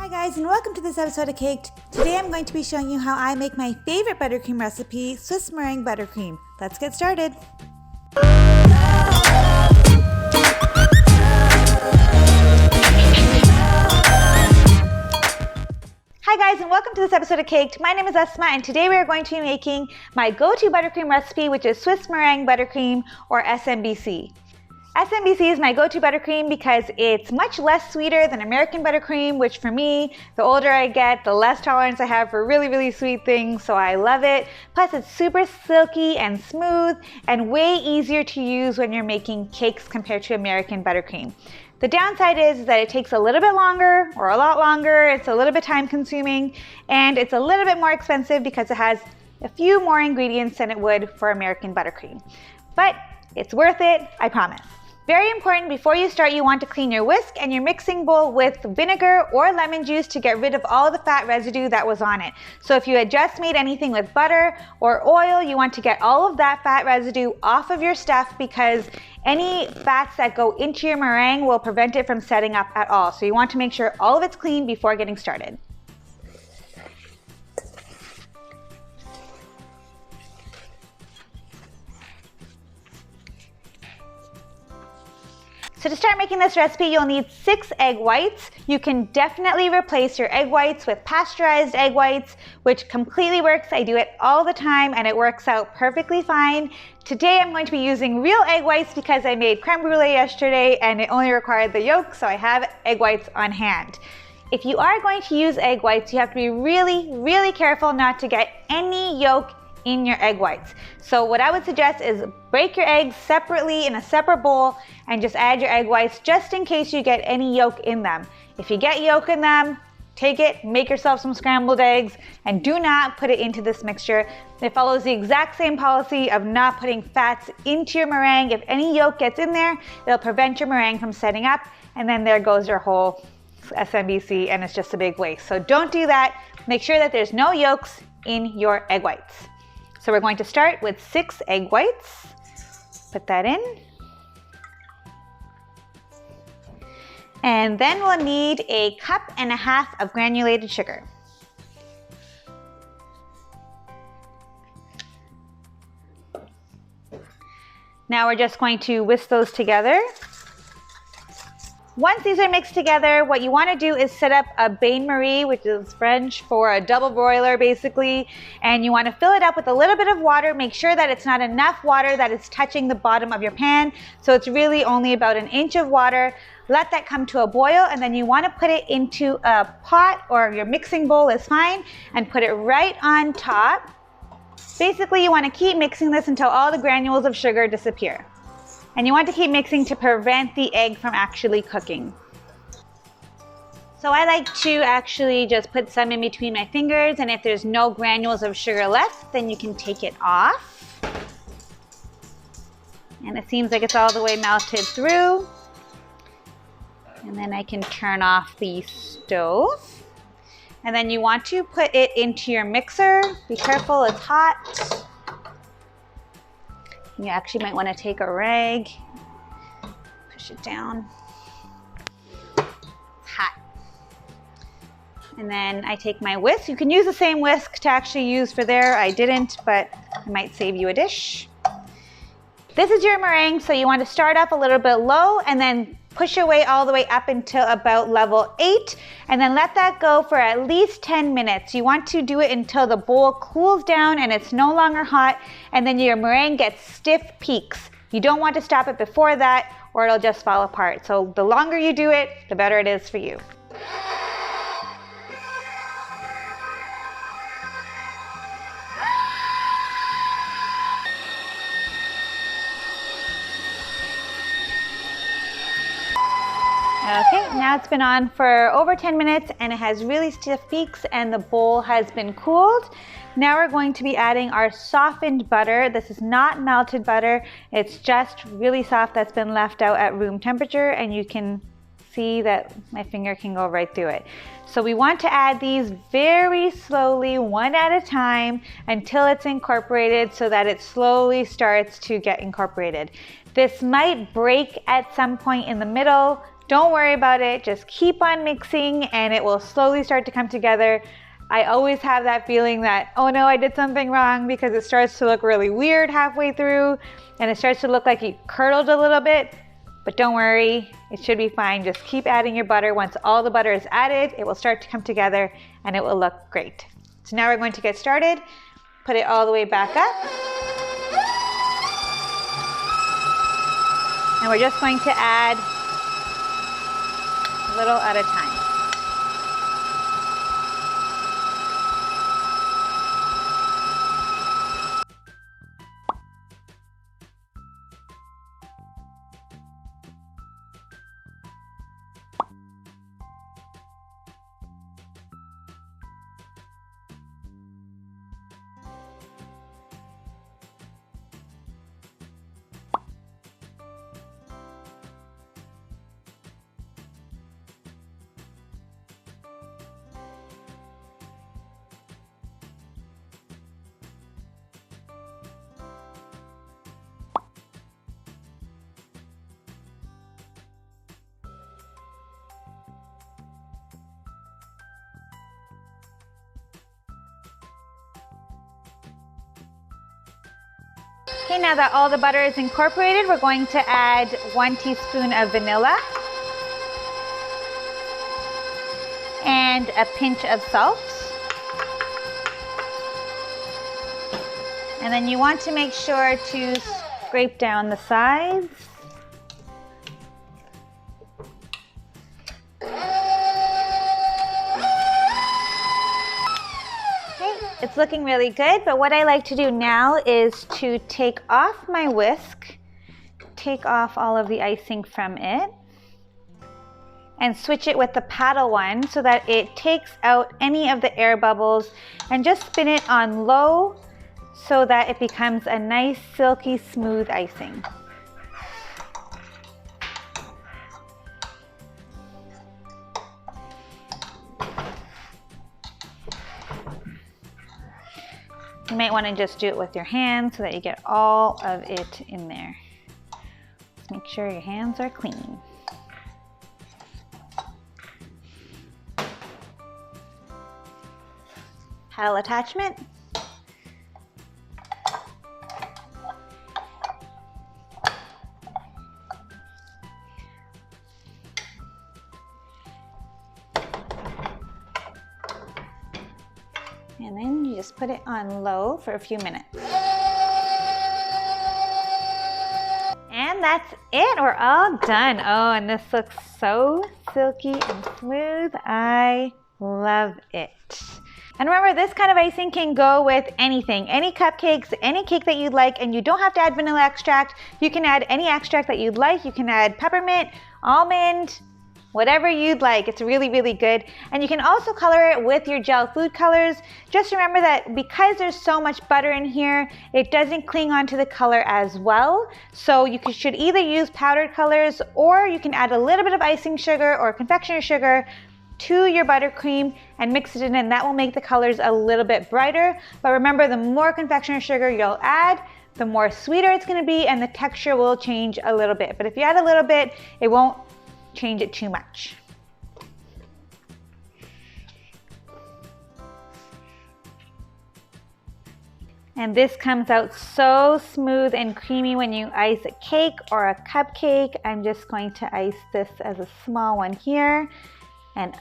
Hi guys, and welcome to this episode of Caked. Today I'm going to be showing you how I make my favorite buttercream recipe, Swiss meringue buttercream. Let's get started. Hi guys, and welcome to this episode of Caked. My name is Asma, and today we are going to be making my go-to buttercream recipe, which is Swiss meringue buttercream, or SMBC. SMBC is my go-to buttercream because it's much less sweeter than American buttercream, which for me, the older I get, the less tolerance I have for really, really sweet things, so I love it. Plus it's super silky and smooth and way easier to use when you're making cakes compared to American buttercream. The downside is that it takes a little bit longer, or a lot longer, it's a little bit time consuming, and it's a little bit more expensive because it has a few more ingredients than it would for American buttercream. But it's worth it, I promise. Very important, before you start, you want to clean your whisk and your mixing bowl with vinegar or lemon juice to get rid of all the fat residue that was on it. So if you had just made anything with butter or oil, you want to get all of that fat residue off of your stuff because any fats that go into your meringue will prevent it from setting up at all. So you want to make sure all of it's clean before getting started. So to start making this recipe, you'll need 6 egg whites. You can definitely replace your egg whites with pasteurized egg whites, which completely works. I do it all the time and it works out perfectly fine. Today I'm going to be using real egg whites because I made creme brulee yesterday and it only required the yolk, so I have egg whites on hand. If you are going to use egg whites, you have to be really, really careful not to get any yolk in your egg whites. So what I would suggest is break your eggs separately in a separate bowl and just add your egg whites just in case you get any yolk in them. If you get yolk in them, take it, make yourself some scrambled eggs, and do not put it into this mixture. It follows the exact same policy of not putting fats into your meringue. If any yolk gets in there, it'll prevent your meringue from setting up, and then there goes your whole SMBC, and it's just a big waste. So don't do that. Make sure that there's no yolks in your egg whites. So we're going to start with 6 egg whites. Put that in. And then we'll need 1.5 cups of granulated sugar. Now we're just going to whisk those together. Once these are mixed together, what you want to do is set up a bain-marie, which is French for a double broiler basically, and you want to fill it up with a little bit of water. Make sure that it's not enough water that it's touching the bottom of your pan, so it's really only about 1 inch of water. Let that come to a boil, and then you want to put it into a pot, or your mixing bowl is fine, and put it right on top. Basically, you want to keep mixing this until all the granules of sugar disappear. And you want to keep mixing to prevent the egg from actually cooking. So I like to actually just put some in between my fingers, and if there's no granules of sugar left, then you can take it off. And it seems like it's all the way melted through. And then I can turn off the stove. And then you want to put it into your mixer. Be careful, it's hot. You actually might want to take a rag, push it down. It's hot. And then I take my whisk. You can use the same whisk to actually use for there. I didn't, but it might save you a dish. This is your meringue, so you want to start up a little bit low and then push your way all the way up until about level 8, and then let that go for at least 10 minutes. You want to do it until the bowl cools down and it's no longer hot, and then your meringue gets stiff peaks. You don't want to stop it before that or it'll just fall apart. So the longer you do it, the better it is for you. Okay, now it's been on for over 10 minutes and it has really stiff peaks and the bowl has been cooled. Now we're going to be adding our softened butter. This is not melted butter, it's just really soft that's been left out at room temperature, and you can see that my finger can go right through it. So we want to add these very slowly, one at a time, until it's incorporated so that it slowly starts to get incorporated. This might break at some point in the middle. Don't worry about it, just keep on mixing and it will slowly start to come together. I always have that feeling that, oh no, I did something wrong, because it starts to look really weird halfway through and it starts to look like it curdled a little bit, but don't worry, it should be fine. Just keep adding your butter. Once all the butter is added, it will start to come together and it will look great. So now we're going to get started. Put it all the way back up. And we're just going to add a little at a time. Okay, now that all the butter is incorporated, we're going to add 1 teaspoon of vanilla and a pinch of salt. And then you want to make sure to scrape down the sides. It's looking really good, but what I like to do now is to take off my whisk, take off all of the icing from it, and switch it with the paddle one so that it takes out any of the air bubbles, and just spin it on low so that it becomes a nice silky smooth icing. You might want to just do it with your hands so that you get all of it in there. Just make sure your hands are clean. Paddle attachment. And then you just put it on low for a few minutes. And that's it, we're all done. Oh, and this looks so silky and smooth. I love it. And remember, this kind of icing can go with anything, any cupcakes, any cake that you'd like, and you don't have to add vanilla extract. You can add any extract that you'd like. You can add peppermint, almond, whatever you'd like. It's really, really good. And you can also color it with your gel food colors. Just remember that because there's so much butter in here, it doesn't cling onto the color as well. So you should either use powdered colors, or you can add a little bit of icing sugar or confectioner sugar to your buttercream and mix it in, and that will make the colors a little bit brighter. But remember, the more confectioner sugar you'll add, the more sweeter it's going to be, and the texture will change a little bit. But if you add a little bit, it won't change it too much. And this comes out so smooth and creamy when you ice a cake or a cupcake. I'm just going to ice this as a small one here, and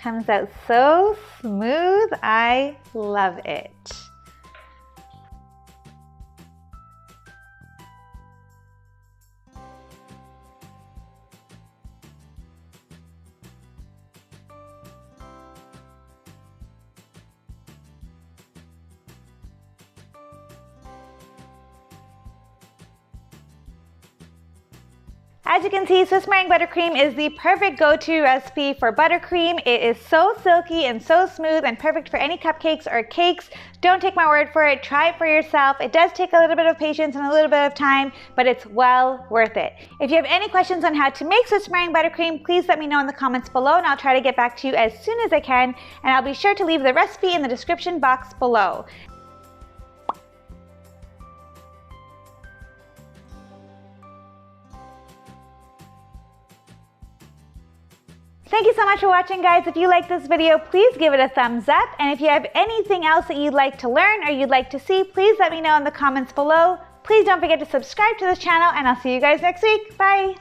comes out so smooth. I love it. As you can see, Swiss Meringue Buttercream is the perfect go-to recipe for buttercream. It is so silky and so smooth and perfect for any cupcakes or cakes. Don't take my word for it, try it for yourself. It does take a little bit of patience and a little bit of time, but it's well worth it. If you have any questions on how to make Swiss Meringue Buttercream, please let me know in the comments below, and I'll try to get back to you as soon as I can. And I'll be sure to leave the recipe in the description box below. Thank you so much for watching, guys. If you like this video, please give it a thumbs up. And if you have anything else that you'd like to learn or you'd like to see, please let me know in the comments below. Please don't forget to subscribe to this channel, and I'll see you guys next week. Bye.